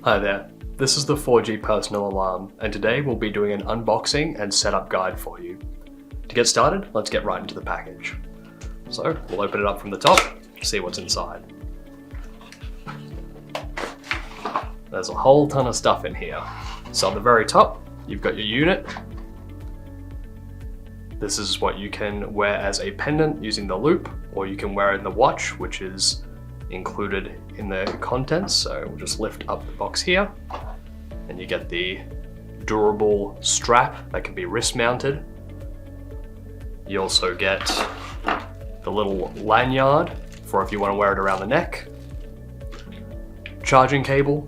Hi there, this is the 4G personal alarm, and today we'll be doing an unboxing and setup guide for you. To get started, let's get right into the package. So we'll open it up from the top, see what's inside. There's a whole ton of stuff in here. So on the very top, you've got your unit. This is what you can wear as a pendant using the loop, or you can wear it in the watch, which is included in the contents. So we'll just lift up the box here and you get the durable strap that can be wrist mounted. You also get the little lanyard for if you want to wear it around the neck, charging cable,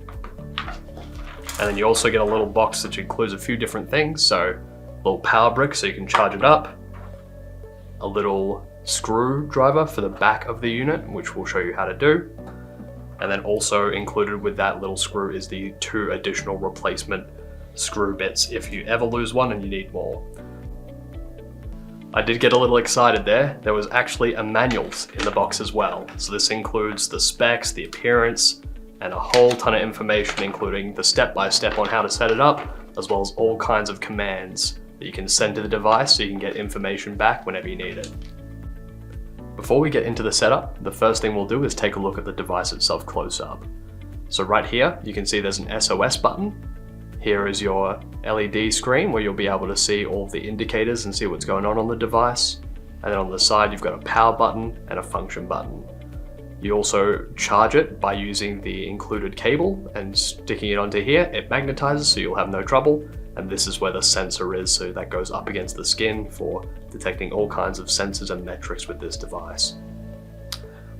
and then you also get a little box which includes a few different things. So a little power brick so you can charge it up, a little screwdriver for the back of the unit, which we'll show you how to do. And then also included with that little screw is the 2 additional replacement screw bits if you ever lose one and you need more. I did get a little excited there. There was actually a manual in the box as well. So this includes the specs, the appearance, and a whole ton of information, including the step-by-step on how to set it up, as well as all kinds of commands that you can send to the device so you can get information back whenever you need it. Before we get into the setup, the first thing we'll do is take a look at the device itself close up. So right here, you can see there's an SOS button. Here is your LED screen where you'll be able to see all of the indicators and see what's going on the device. And then on the side, you've got a power button and a function button. You also charge it by using the included cable and sticking it onto here. It magnetizes, so you'll have no trouble. And this is where the sensor is, so that goes up against the skin for detecting all kinds of sensors and metrics with this device.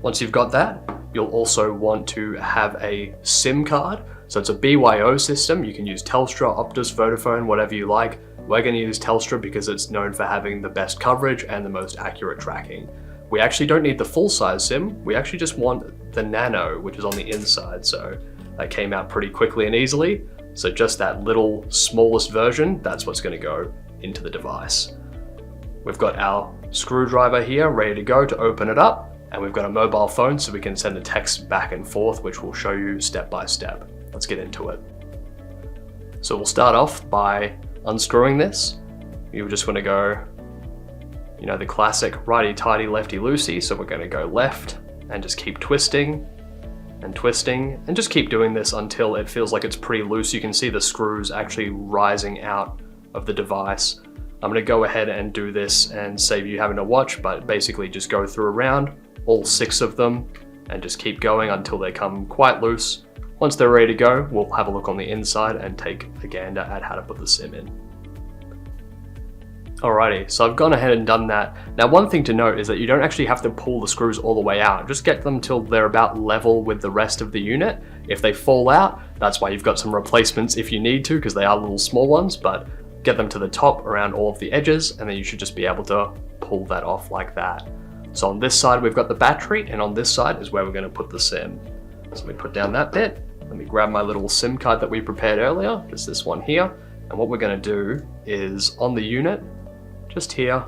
Once you've got that, you'll also want to have a SIM card. So it's a BYO system. You can use Telstra, Optus, Vodafone, whatever you like. We're going to use Telstra because it's known for having the best coverage and the most accurate tracking. We actually don't need the full-size SIM. We actually just want the Nano, which is on the inside. So that came out pretty quickly and easily. So just that little smallest version, that's what's going to go into the device. We've got our screwdriver here ready to go to open it up, and we've got a mobile phone so we can send the text back and forth, which we'll show you step by step. Let's get into it. So we'll start off by unscrewing this. You just want to go, the classic righty-tighty, lefty-loosey. So we're going to go left and just keep twisting and twisting, and just keep doing this until it feels like it's pretty loose. You can see the screws actually rising out of the device. I'm going to go ahead and do this and save you having to watch, but basically just go through around all 6 of them and just keep going until they come quite loose. Once they're ready to go, we'll have a look on the inside and take a gander at how to put the SIM in. Alrighty, so I've gone ahead and done that. Now one thing to note is that you don't actually have to pull the screws all the way out. Just get them till they're about level with the rest of the unit. If they fall out, that's why you've got some replacements if you need to, because they are little small ones, but get them to the top around all of the edges, and then you should just be able to pull that off like that. So on this side, we've got the battery, and on this side is where we're going to put the SIM. So we put down that bit. Let me grab my little SIM card that we prepared earlier, just this one here. And what we're going to do is on the unit, just here,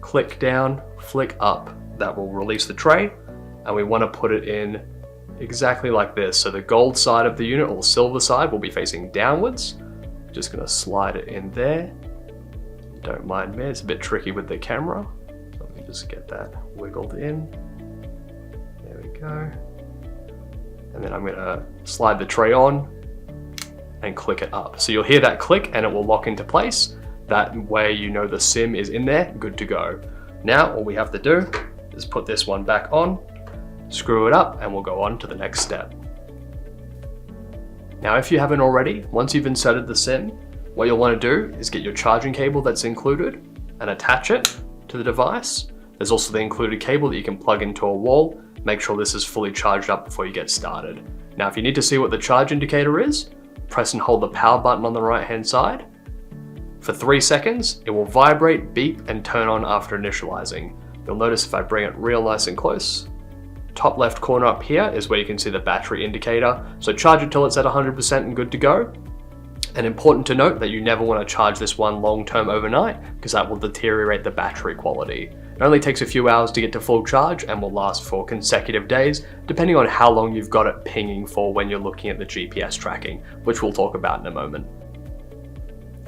click down, flick up. That will release the tray, and we want to put it in exactly like this. So the gold side of the unit, or the silver side, will be facing downwards. Just going to slide it in there. Don't mind me, it's a bit tricky with the camera. Let me just get that wiggled in. There we go. And then I'm going to slide the tray on and click it up. So you'll hear that click and it will lock into place. That way you know the SIM is in there, good to go. Now all we have to do is put this one back on, screw it up, and we'll go on to the next step. Now if you haven't already, once you've inserted the SIM, what you'll want to do is get your charging cable that's included and attach it to the device. There's also the included cable that you can plug into a wall. Make sure this is fully charged up before you get started. Now if you need to see what the charge indicator is, press and hold the power button on the right hand side. For 3 seconds, it will vibrate, beep, and turn on after initializing. You'll notice if I bring it real nice and close, top left corner up here is where you can see the battery indicator. So charge it till it's at 100% and good to go. And important to note that you never want to charge this one long term overnight, because that will deteriorate the battery quality. It only takes a few hours to get to full charge and will last for consecutive days, depending on how long you've got it pinging for when you're looking at the GPS tracking, which we'll talk about in a moment.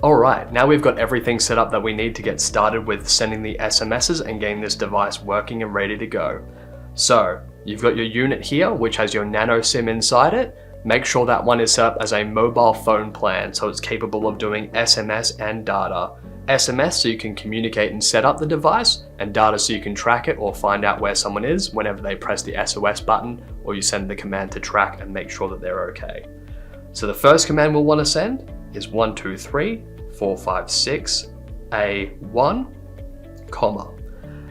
Alright, now we've got everything set up that we need to get started with sending the SMSs and getting this device working and ready to go. So, you've got your unit here, which has your nano SIM inside it. Make sure that one is set up as a mobile phone plan, so it's capable of doing SMS and data. SMS so you can communicate and set up the device, and data so you can track it or find out where someone is whenever they press the SOS button or you send the command to track and make sure that they're okay. So the first command we'll want to send is 123.456 A1, comma.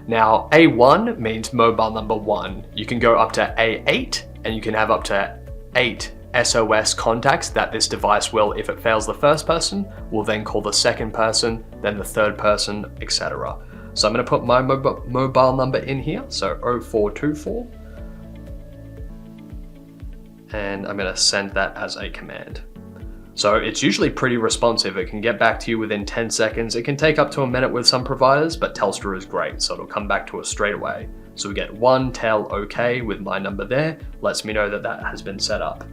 Now A1 means mobile number 1. You can go up to A8 and you can have up to 8 SOS contacts that this device will, if it fails the first person, will then call the second person, then the third person, etc. So I'm going to put my mobile number in here, so 0424, and I'm going to send that as a command. So it's usually pretty responsive. It can get back to you within 10 seconds. It can take up to a minute with some providers, but Telstra is great, so it'll come back to us straight away. So we get one tel OK with my number there, lets me know that that has been set up.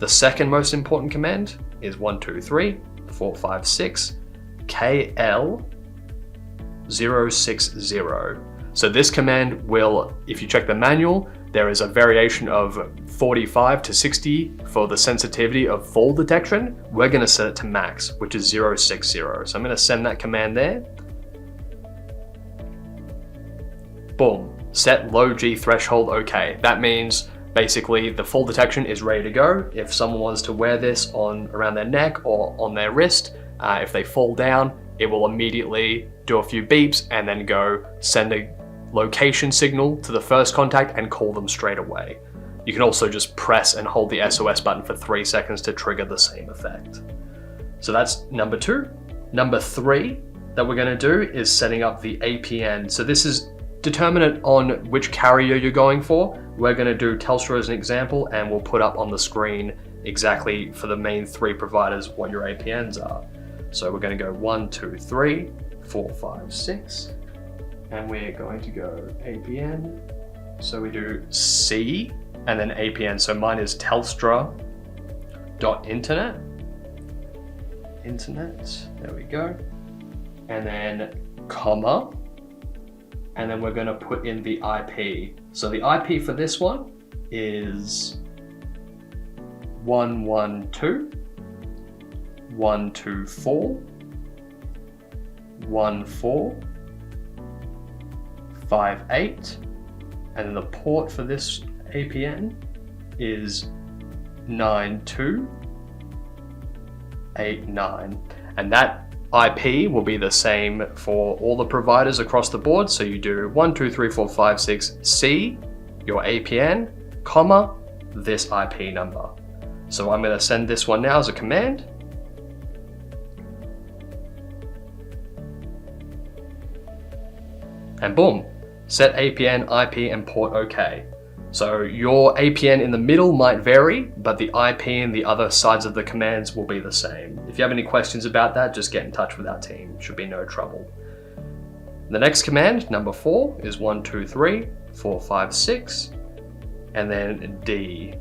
The second most important command is 123.456 KL060. So this command will, if you check the manual, there is a variation of 45 to 60 for the sensitivity of fall detection. We're going to set it to max, which is 060. So I'm going to send that command there. Boom. Set low G threshold OK. That means basically the fall detection is ready to go. If someone wants to wear this around their neck or on their wrist, if they fall down, it will immediately do a few beeps and then go send a location signal to the first contact and call them straight away. You can also just press and hold the SOS button for 3 seconds to trigger the same effect. So that's number 2. Number 3 that we're going to do is setting up the APN. So this is determinant on which carrier you're going for. We're going to do Telstra as an example, and we'll put up on the screen exactly for the main 3 providers what your APNs are. So we're going to go 123.456, and we're going to go APN. So we do C and then APN. So mine is Telstra.internet. Internet, there we go. And then comma. And then we're going to put in the IP. So the IP for this one is 112.124.14.58. And then the port for this APN is 9289. And that IP will be the same for all the providers across the board. So you do 123.456 C, your APN, comma, this IP number. So I'm going to send this one now as a command. And boom, set APN, IP, and port OK. So your APN in the middle might vary, but the IP and the other sides of the commands will be the same. If you have any questions about that, just get in touch with our team. Should be no trouble. The next command, number 4, is 123.456, and then D.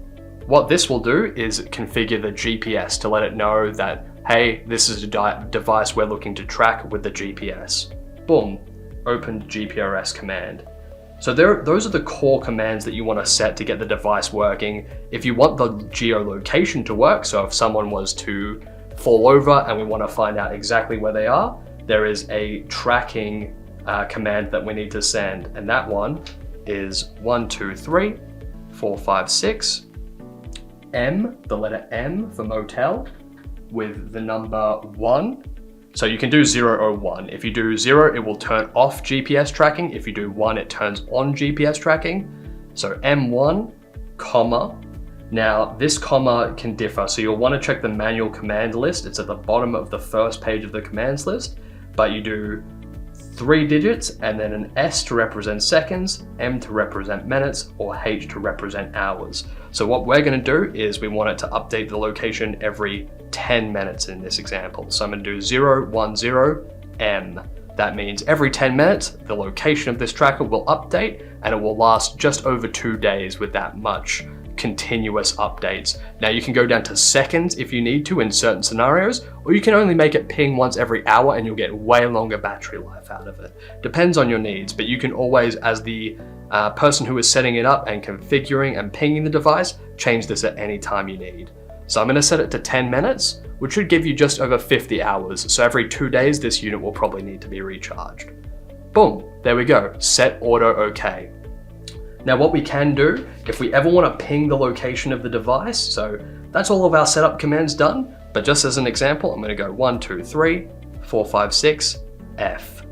What this will do is configure the GPS to let it know that, hey, this is a device we're looking to track with the GPS. Boom, open GPRS command. So those are the core commands that you want to set to get the device working. If you want the geolocation to work, so if someone was to fall over and we want to find out exactly where they are, there is a tracking command that we need to send, and that one is 123.456 M, the letter M for motel, with the number 1. So you can do 0 or 1. If you do 0, it will turn off GPS tracking. If you do 1, it turns on GPS tracking. So M1, comma. Now this comma can differ. So you'll want to check the manual command list. It's at the bottom of the first page of the commands list, but you do 3 digits and then an S to represent seconds, M to represent minutes, or H to represent hours. So what we're going to do is we want it to update the location every 10 minutes in this example. So I'm going to do 010M. That means every 10 minutes, the location of this tracker will update, and it will last just over 2 days with that much continuous updates. Now you can go down to seconds if you need to in certain scenarios, or you can only make it ping once every hour and you'll get way longer battery life out of it. Depends on your needs, but you can always, as the person who is setting it up and configuring and pinging the device, change this at any time you need. So I'm going to set it to 10 minutes, which should give you just over 50 hours. So every 2 days, this unit will probably need to be recharged. Boom, there we go, set auto OK. Now what we can do, if we ever want to ping the location of the device, so that's all of our setup commands done, but just as an example, I'm going to go 1, 2, 3, 4, 5, 6, F.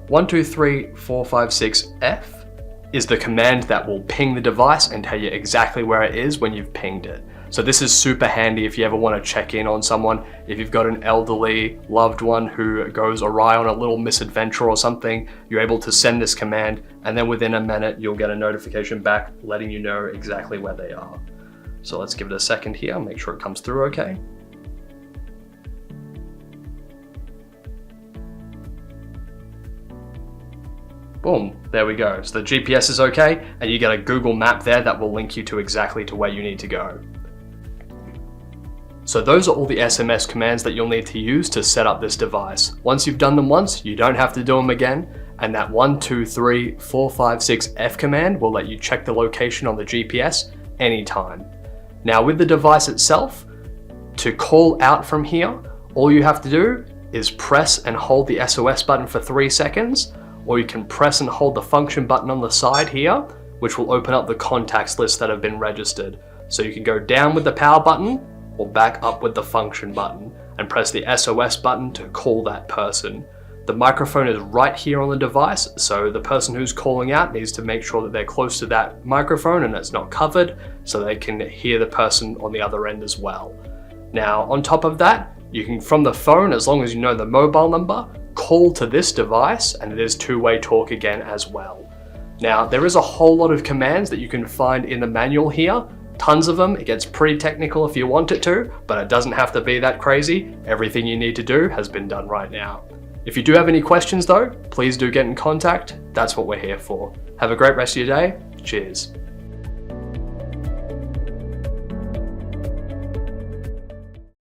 1, 2, 3, 4, 5, 6, F is the command that will ping the device and tell you exactly where it is when you've pinged it. So this is super handy if you ever want to check in on someone, if you've got an elderly loved one who goes awry on a little misadventure or something, you're able to send this command, and then within a minute you'll get a notification back letting you know exactly where they are. So let's give it a second here, make sure it comes through okay. Boom, there we go. So the GPS is okay, and you get a Google map there that will link you to exactly to where you need to go. So those are all the SMS commands that you'll need to use to set up this device. Once you've done them once, you don't have to do them again, and that 1, 2, 3, 4, 5, 6 F command will let you check the location on the GPS anytime. Now with the device itself, to call out from here, all you have to do is press and hold the SOS button for 3 seconds, or you can press and hold the function button on the side here, which will open up the contacts list that have been registered. So you can go down with the power button, or back up with the function button, and press the SOS button to call that person. The microphone is right here on the device, so the person who's calling out needs to make sure that they're close to that microphone and it's not covered, so they can hear the person on the other end as well. Now, on top of that, you can, from the phone, as long as you know the mobile number, call to this device, and it is two-way talk again as well. Now, there is a whole lot of commands that you can find in the manual here. Tons of them. It gets pretty technical if you want it to, but it doesn't have to be that crazy. Everything you need to do has been done right now. If you do have any questions though, please do get in contact. That's what we're here for. Have a great rest of your day. Cheers.